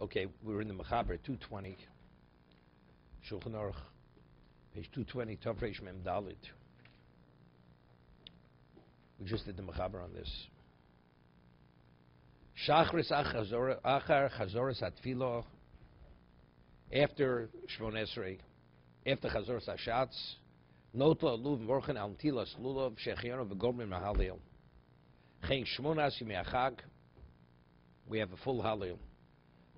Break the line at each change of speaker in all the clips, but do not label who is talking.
Okay, we're in the Mechaber 220. Shulchan Aruch, page 220, Tov Reish Mem Dalit. We just did the Mechaber on this. Shachris Achar Chazoras Atfilo. After Shmon Esrei, after Chazoras Hashatz, Notla Luv Morchen Al Tilas Lulav Shechianu V'Gomrim Mahalil. Chen Shmonas Yimei Achag. We have a full Halil.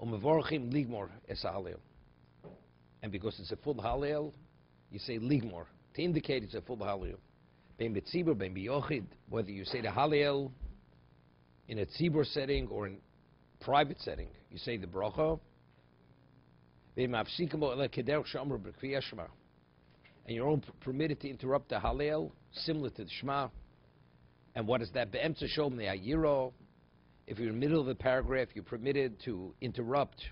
Umevorchim Ligmor Es Halil. And because it's a full Halil, you say Ligmor to indicate it's a full Halil. Ben Betzibur, Ben Biyochid, whether you say the Halil in a tzibur setting or in private setting, you say the bracha. And you're only permitted to interrupt the Halil, similar to the Shema. And what is that? Be'emtza shom ne'ayiro. If you're in the middle of the paragraph, you're permitted to interrupt,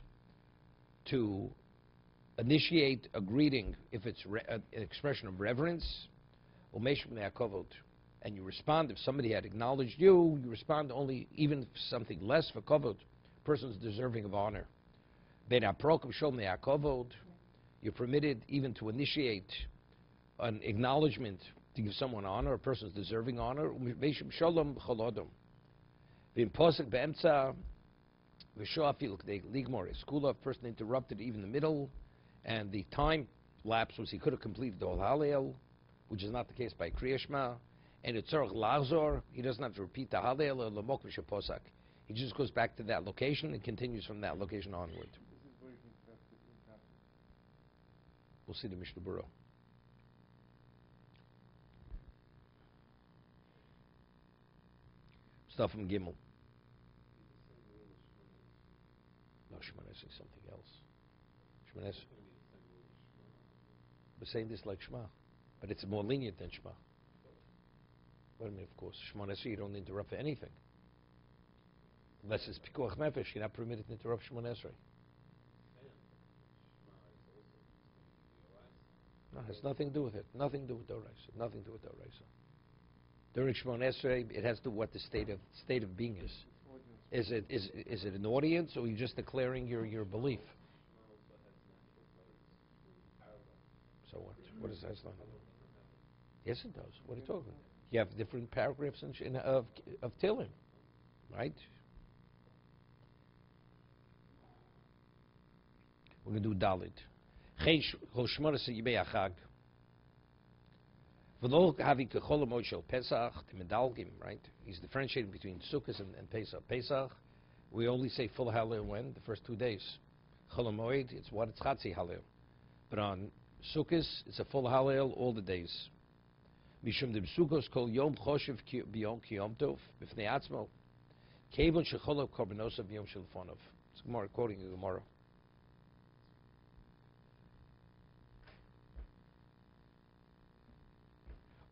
to initiate a greeting if it's an expression of reverence. And you respond if somebody had acknowledged you, you respond only even if something less for kavod, person's deserving of honor. You're permitted even to initiate an acknowledgement to give someone honor, a person's deserving honor. Skula, person interrupted even the middle, and the time lapse was he could have completed the whole Halel, which is not the case by Kriya Shema. And it's Tzorach Lazor, he doesn't have to repeat the Halel or Lamok V'Shaposak. He just goes back to that location and continues from that location onward. We'll see the Mishna Berura. Stuff from Gimel. No, Shemon Esrei is something else. Shemon Esrei. We're saying this like Shema, but it's more lenient than Shema. Wait a minute, of course. Shemon Esrei, you don't interrupt for anything. Unless it's Pikuach Nefesh, you're not permitted to interrupt Shemon Esrei. No, it has nothing to do with it. Nothing to do with Doraisa. Nothing to do with Doraisa. During Shemon Esrei, it has to do what the state of being is. Is it an audience, or are you just declaring your belief? So what? What does that sound? Yes, it does. What are you talking about? You have different paragraphs of Tehillim, right? We're going to do Dalit. Right? He's differentiating between Sukkot and Pesach. Pesach, we only say full Halil when? The first 2 days. Chol Hamoed, it's what? It's Chatzi Halil. But on Sukkot, it's a full Halil all the days. Mishum dem Sukkos kol yom choshev biyom ki yom tov b'fnei atzmo kevon shecholav korbanosov biyom shilfonov. It's Gemara, quoting the Gemara.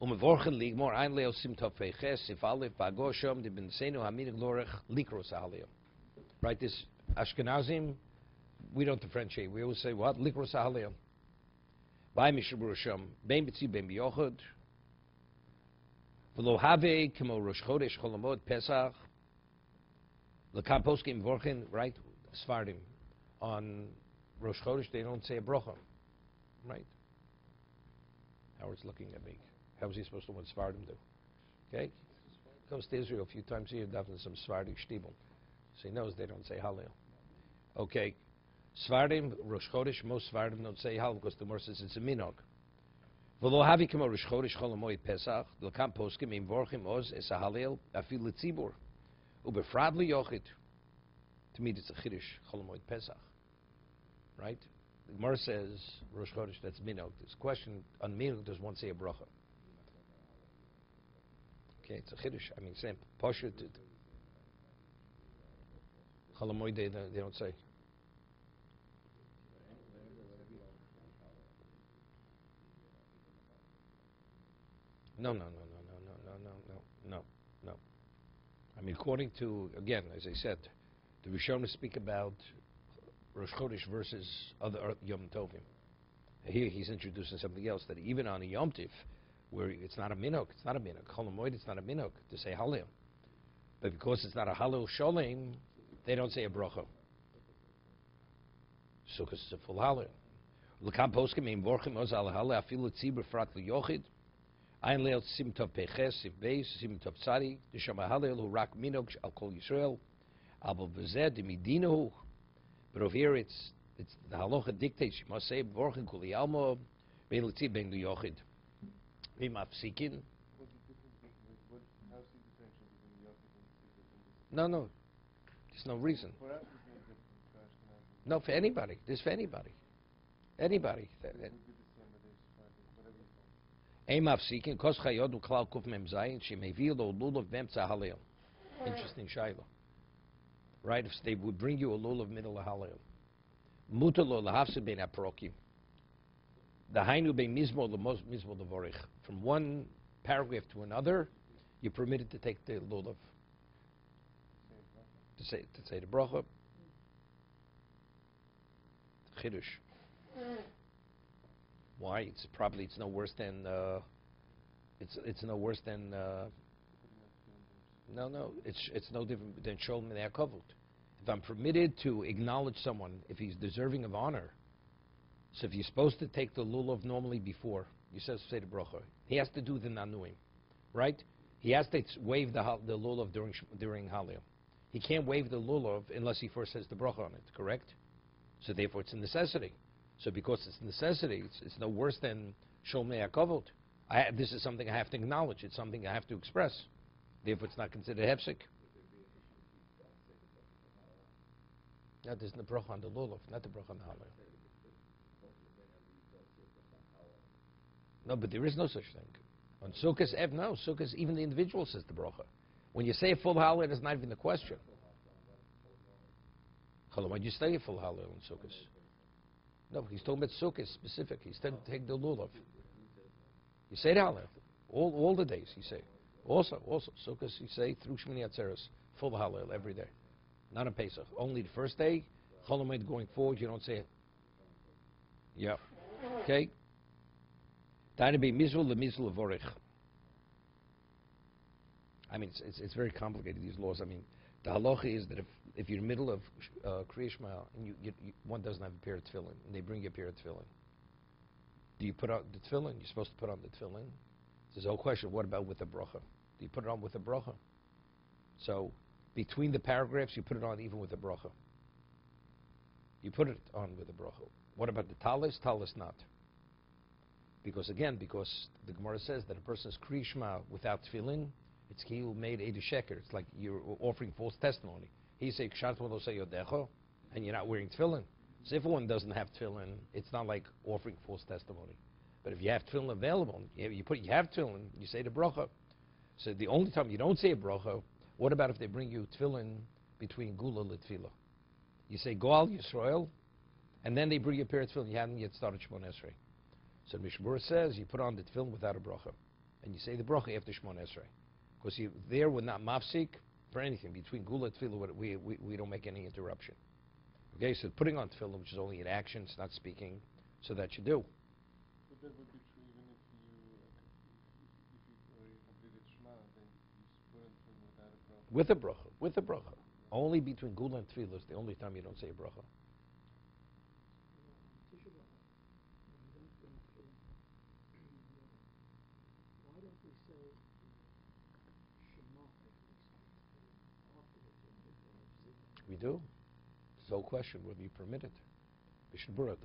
Umevorchen ligmor ein leo sim tov feiches if alef bagoshom de bensenu haminig lorech likros aliyah. Right, this Ashkenazim, we don't differentiate. We always say what? Likros aliyah. By Mishna Berura Succos, bein betzi bein biyochad. V'lo have kemo Rosh Chodesh Chol Hamoed Pesach. L'kam poskim vorchen, right? Sfardim. On Rosh Chodesh, they don't say a brocha. Right? Howard's looking at me. How was he supposed to know what Sfardim do? Okay? Goes to Israel a few times a year, definitely some Sfardim shtibel. So he knows they don't say Halil. Okay. Sfardim, Rosh Chodesh, most Sfardim don't say Halil because the Gemara says it's a minog. V'lo havi kemo Rosh Chodesh Chol Hamoed Pesach, l'kam poskim im vorchim oz es Halil afil l'tzibur ubefrad liyochid. To me, it's a chiddush Chol Hamoed Pesach, right? The Gemara says Rosh Chodesh, that's minog. This question on minog, does one say a bracha? Okay, it's a chiddush. I mean, same posher. Chol Hamoed they don't say. No. I mean, according to, again, as I said, the Rishonim speak about Rosh Chodesh versus other Yom Tovim. Here he's introducing something else, that even on a Yom Tiv, where it's not a minok, Chol Hamoed, it's not a minok to say Halil. But because it's not a Halil Sholem, they don't say a bracha. Sukkos is a full Hallel. L'kam poskim im vorchim oz al Hallel afilu tzibur frat l'yochid. Ein leil sim tov peches, sif beis, sim tov tzadi, d'shama Hallel hu rak minog al kol Yisrael, aber v'zeh de midinahu. But over here it's the halacha dictates, Masei vorchim kuli almo, bein l'tzib, bein l'yochid. Vim afsikin.
How's the differential between Yochid and Tzibur in this?
No, there's no reason.
For us, it's no different. For Ashkenazim.
No, for anybody. This is for anybody. Anybody.
It would be the same, but there's Sephardim, whatever you call it.
Ein mafsikin, kos chayod u'klal kuf mem zayin, shemevil lo lulav b'emtza halil. Interesting shayla. Right, if they would bring you a lulav middle of halil. Mutar lo lahafsid bein aprokim. The hainu bein mizmo mizmo levorich. From one paragraph to another, you're permitted to take the lulav. To say the bracha. Chiddush. Why? It's no worse than it's no worse than no. It's no different than sholem and kavod. If I'm permitted to acknowledge someone, if he's deserving of honor, so if you're supposed to take the lulav normally before you say the bracha, he has to do the nanuim, right? He has to wave the lulav during halil. He can't wave the lulav unless he first says the bracha on it, correct? So therefore it's a necessity. So because it's a necessity, it's no worse than Sholmei HaKavod. This is something I have to acknowledge. It's something I have to express. Therefore it's not considered hefsek. No, there's the bracha on the lulav, not the bracha on the halil. No, but there is no such thing. On Sukkos, Sukkos, even the individual says the bracha. When you say a full halil, it's not even the question. Why'd you say a full halil in Sukkos? No, he's talking about Sukkos specific. He said take the lulav. You say the halil. All the days, you say. Also, Sukkos, you say through Shmini Atzeres, full halil every day. Not on Pesach. Only the first day. Cholamoid going forward, you don't say it. Yeah. Okay? Tiny be mizvul le mizvul vorich. I mean, it's very complicated, these laws. I mean, the halacha is that if you're in the middle of Kriya Shema and one doesn't have a pair of tefillin, and they bring you a pair of tefillin, do you put on the tefillin? You're supposed to put on the tefillin. There's no question, what about with the bracha? Do you put it on with the bracha? So, between the paragraphs, you put it on even with the bracha. You put it on with the bracha. What about the talis? Talis not. Because the Gemara says that a person's Kriya Shema without tefillin, it's he who made Eidu Sheker. It's like you're offering false testimony. He say Kshat V'lo Say Yodecho, and you're not wearing tefillin. So if one doesn't have tefillin, it's not like offering false testimony. But if you have tefillin available, you have tefillin, you say the bracha. So the only time you don't say a bracha, what about if they bring you tefillin between Gula and Tefillah? You say Goal Yisrael, and then they bring you a pair of tefillin. You haven't yet started Shmon Esrei. So Mishna Berura says you put on the tefillin without a bracha, and you say the bracha after Shmon Esrei. Because there we're not mafsik for anything. Between Gula and Tefillah, we don't make any interruption. Okay, so putting on Tefillah, which is only an action, it's not speaking, so that you do.
But that would be true even if you already completed Shema, then you put on Tefillin without a bracha.
With a bracha. Only between Gula and Tefillah is the only time you don't say a bracha.
Why don't we say Shema at least afterwards when we
We do. There's no question whether you permit it. Mishna Berura,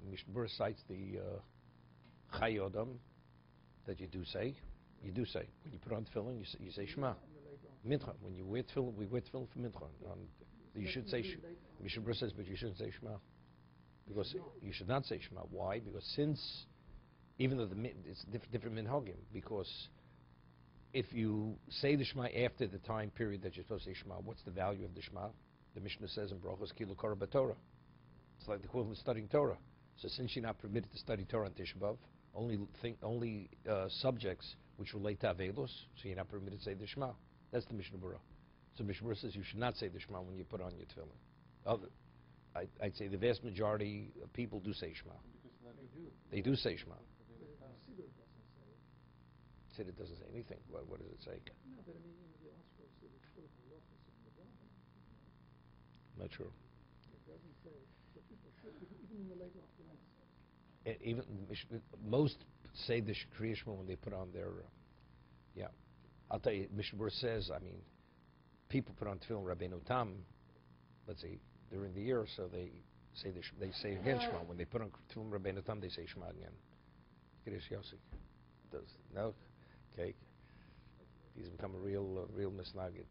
Mishna Berura cites the Chayodam that you do say. You do say when you put on tefillin, you say Shema. Mincha. When you wear tefillin, we wear tefillin for mincha. You should say. Mishna Berura says, but you shouldn't say Shema because you should not say Shema. Why? Because since even though it's different minhagim, because if you say the Shema after the time period that you're supposed to say Shema, what's the value of the Shema? The Mishnah says in Brachos, Kilu Korah B'Torah. It's like the equivalent of studying Torah. So since you're not permitted to study Torah on Tisha B'Av, only subjects which relate to Avelos, so you're not permitted to say the Shema. That's the Mishna Berura. So Mishna Berura says you should not say the Shema when you put on your tefillin. I'd say the vast majority of people do say Shema. They do say Shema. Siddur doesn't say anything. What does it say?
No, but I mean, in the article, it's full of halachas on the Rabbanan.
Not true.
doesn't say, so people should, even in the late afternoon.
Even most say the Kriya Shema when they put on their, yeah. I'll tell you, Mishna Berura says, I mean, people put on tefillin Rabbeinu Tam, let's say, during the year, so they say again Shema. When they put on tefillin Rabbeinu Tam, they say Shema again. Kiddush Yossi. Does no? Okay. He's become a real misnagid.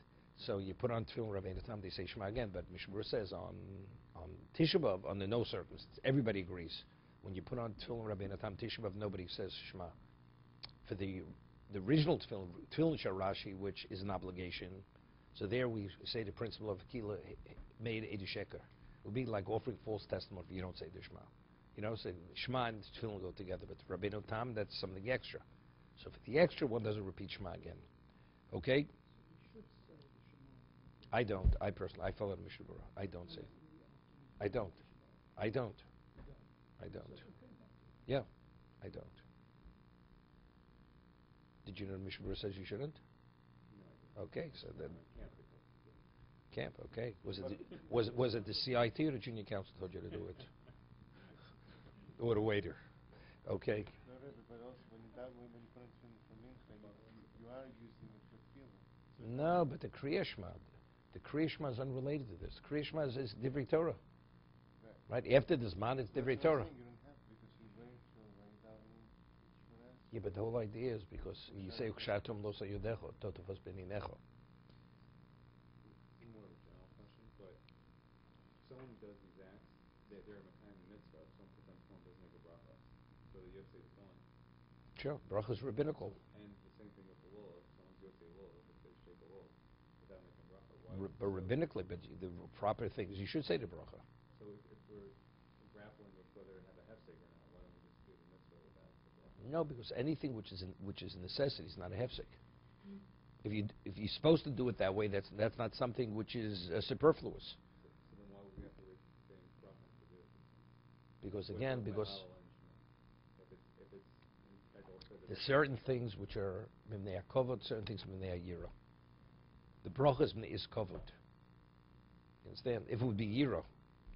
So you put on tefillin Rabbeinu Tam, they say Shema again. But Mishna Berura says on Tisha B'av, under no circumstances, everybody agrees. When you put on tefillin Rabbeinu Tam Tisha B'av, nobody says Shema. For the original tefillin Sharashi, which is an obligation, so there we say the principle of Kila made Edi Sheker. It would be like offering false testimony if you don't say the Shema. You know, so Shema and tefillin go together, but Rabbeinu Tam, that's something extra. So for the extra, one doesn't repeat Shema again. Okay?
So we should say the Shema.
I don't. I personally, I follow the Mishna Berura. I don't say. I don't. I don't. I don't. Yeah, I don't. Did you know Mishna Berura says you shouldn't?
No.
Okay, so then camp. Okay, was it the CIT or the junior council told you to do it, or the waiter? Okay.
No, but also when you put it for Mincha, you are using it for tefillah.
No, but the Kriya Shema is unrelated to this. Kriya Shema is Divrei Torah, right? After this man, it's Divrei Torah.
You don't have to because you wait till
Yeah, but the whole idea is because you say Ukshatum lo sayudecho, totofas beninecho.
It's more of a general question, but if someone does these acts, they're a Makayim mitzvah. If someone puts on tefillin, doesn't make a bracha. So the Yotzei tefillin.
Sure, bracha is rabbinical.
And the same thing with the lulav. If someone's Yotzei lulav, if they shake a lulav without making bracha,
But rabbinically, but the proper thing is you should say the bracha.
So if we're grappling with whether to have a hefsek or not, why don't we just do the mitzvah without the bracha?
No, because anything which is a necessity is not a hefsek. If you're supposed to do it that way, that's not something which is superfluous.
So then why would we have to say bracha to do it?
Because again, because
if it's like also
there's certain things which are mimnei kavod, certain things mimnei yira. The bracha is covered. You understand? If it would be yira,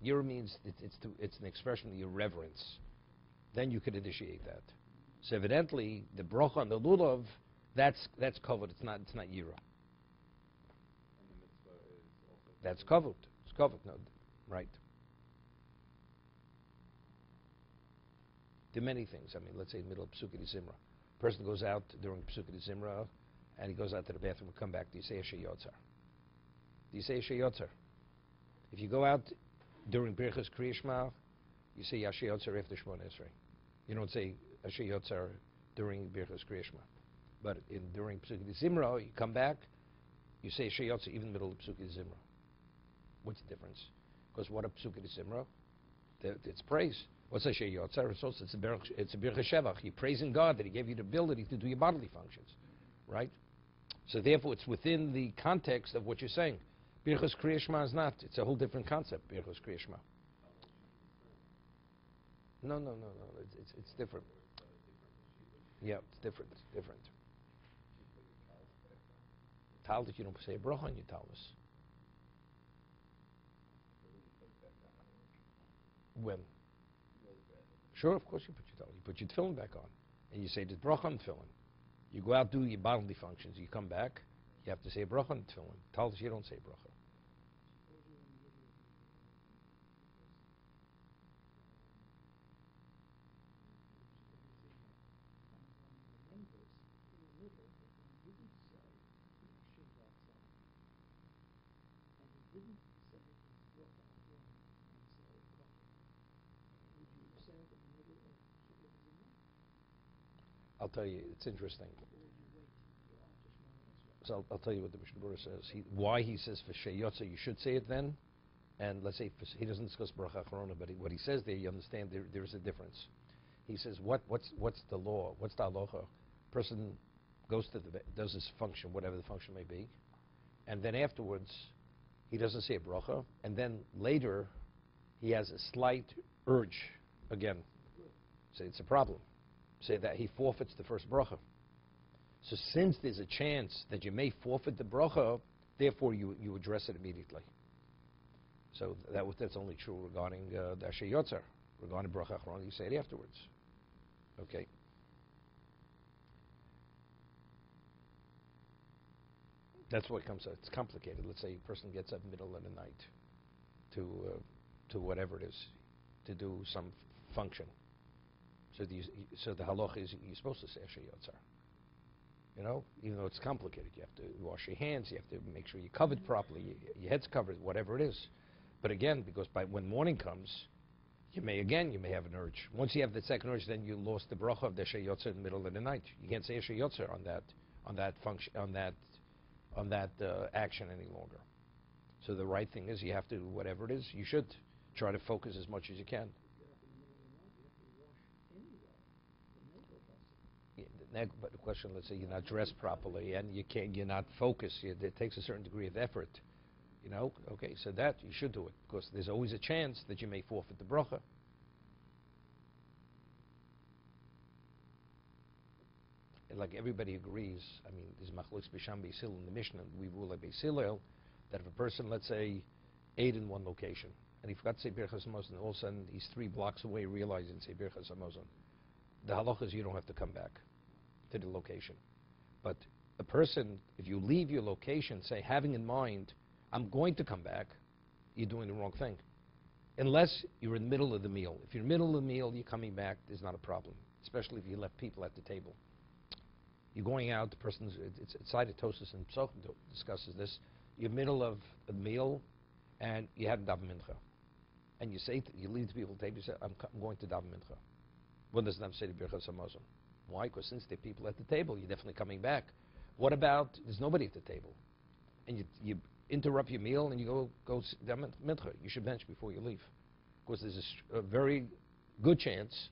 yira means it's an expression of your reverence. Then you could initiate that. So evidently, the bracha on the lulav, that's covered. It's not yira.
And the mitzvah is also
That's covered. It's covered. No, right. There are many things. I mean, let's say in the middle of Psukei Zimra. Person goes out during Psukei Zimra, and he goes out to the bathroom and come back. Do you say Asher Yotzar? Do you say Asher Yotzar? If you go out during Birchas Kriya Shema, you say Asher Yotzar after Shemona Esrei. You don't say Asher Yotzar during Birchas Kriya Shema. But during Psukei Zimra, you come back, you say Asher Yotzar even in the middle of Psukei Zimra. What's the difference? Because what a Psukei Zimra? It's praise. What's Asher Yotzar? It's a Birchas Shevach. You're praising God that He gave you the ability to do your bodily functions, right? So therefore, it's within the context of what you're saying. Birchas Kriya Shema is not. It's a whole different concept. Birchas Kriya Shema. No. It's different. Yeah, it's different. It's different. Talmud, you don't say a bracha on your Talmud. When? Sure, of course you put your Talmud. You put your tefillin back on, and you say the bracha on tefillin. You go out, do your bodily functions. You come back, you have to say a bracha on tefillin. Talmud, you don't say bracha.
Suppose you're in the middle of and one remembers in the middle that one didn't say Asher Yotzar, and he didn't say his bracha Achron and say bracha. Would you say it in the middle of Psukei Zimra?
I'll tell you, it's interesting.
Or would you wait till after Shemona Esrei?
So I'll tell you what the Mishna Berura says. Why he says for Sheyotza you should say it then, and let's say he doesn't discuss bracha achrona, but what he says there, you understand there is a difference. He says what's the law? What's the halacha? Person goes to does his function, whatever the function may be, and then afterwards he doesn't say a bracha, and then later he has a slight urge again. So it's a problem. Say that he forfeits the first bracha. So since there's a chance that you may forfeit the bracha, therefore you address it immediately. So that's only true regarding the Asher Yotzer. Regarding Bracha Achron, you say it afterwards. Okay. That's what comes. It's complicated. Let's say a person gets up middle of the night to whatever it is, to do some function. So the halach is you're supposed to say Asher Yotzer. You know, even though it's complicated, you have to wash your hands, you have to make sure you're covered properly, your head's covered, whatever it is. But again, because when morning comes, you may have an urge. Once you have the second urge, then you lost the bracha of the Asher Yotzer in the middle of the night. You can't say Asher Yotzer on that function, on that action any longer. So the right thing is you have to, whatever it is, you should try to focus as much as you can.
Get up in the middle of the night, you have to wash anyway. The neighbor does it.
But the question, let's say you're not dressed properly and you're not focused. It takes a certain degree of effort. You know, okay, so that you should do it because there's always a chance that you may forfeit the bracha. And like everybody agrees, I mean, there's machlokes b'sham b'sil in the Mishnah. We rule like b'silel that if a person, let's say, ate in one location and he forgot to say birchas hamazon, and all of a sudden he's 3 blocks away realizing to say birchas hamazon, the halacha is you don't have to come back to the location. But a person, if you leave your location, say, having in mind, I'm going to come back, you're doing the wrong thing. Unless you're in the middle of the meal. If you're in the middle of the meal, you're coming back, there's not a problem. Especially if you left people at the table. You're going out, the person's, it's cited Tosas and Psochim discusses this. You're in the middle of a meal, and you have daven mincha. And you say, you leave the people at the table, you say, I'm going to daven mincha. One doesn't have to say the birchas hamazon. Why? Because since there are people at the table, you're definitely coming back. What about, there's nobody at the table, and you interrupt your meal and you go daven mincha. You should bench before you leave. Because there's a very good chance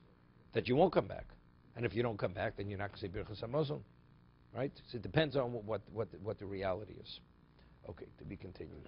that you won't come back. And if you don't come back, then you're not going to say birchas hamazon. Right? So it depends on what the reality is. Okay, to be continued.